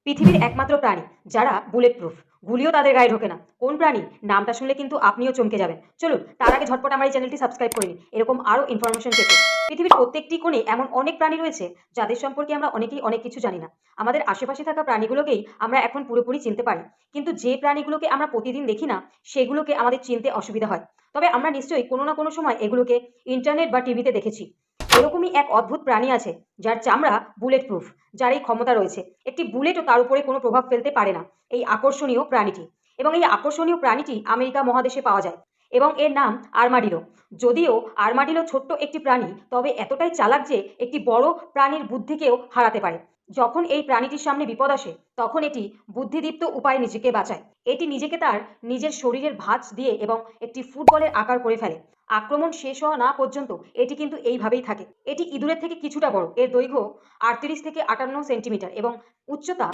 পৃথিবীর একমাত্র প্রাণী যারা বুলেট প্রুফ, গুলিও তাদের গায়ে ঢোকে না। কোন প্রাণী? নামটা শুনলে কিন্তু আপনিও চমকে যাবেন। চলুন তার আগে ঝটপট আমার এই চ্যানেলটি সাবস্ক্রাইব করে নিন এরকম আরও ইনফরমেশন পেতে। পৃথিবীর প্রত্যেকটি কোণে এমন অনেক প্রাণী রয়েছে যাদের সম্পর্কে আমরা অনেকেই অনেক কিছু জানি না। আমাদের আশেপাশে থাকা প্রাণীগুলোকেই আমরা এখন পুরোপুরি চিনতে পারি, কিন্তু যে প্রাণীগুলোকে আমরা প্রতিদিন দেখি না সেগুলোকে আমাদের চিনতে অসুবিধা হয়। তবে আমরা নিশ্চয়ই কোনো না কোনো সময় এগুলোকে ইন্টারনেট বা টিভিতে দেখেছি। এরকমই এক অদ্ভুত প্রাণী আছে যার চামড়া বুলেট প্রুফ, যার এই ক্ষমতা রয়েছে একটি বুলেটও তার উপরে কোনো প্রভাব ফেলতে পারে না, এই আকর্ষণীয় প্রাণীটি। এবং এই আকর্ষণীয় প্রাণীটি আমেরিকা মহাদেশে পাওয়া যায় এবং এর নাম আর্মাডিলো। যদিও আর্মাডিলো ছোট্ট একটি প্রাণী, তবে এতটাই চালাক যে একটি বড় প্রাণীর বুদ্ধিকেও হারাতে পারে। যখন এই প্রাণীটির সামনে বিপদ আসে তখন এটি বুদ্ধিদীপ্ত উপায়ে নিজেকে বাঁচায়। এটি নিজেকে তার নিজের শরীরের ভাঁজ দিয়ে এবং একটি ফুটবলের আকার করে ফেলে। আক্রমণ শেষ হওয়া না পর্যন্ত এটি কিন্তু এইভাবেই থাকে। এটি ইঁদুরের থেকে কিছুটা বড়, এর দৈর্ঘ্য ৩৮ থেকে ৫৮ সেন্টিমিটার এবং উচ্চতা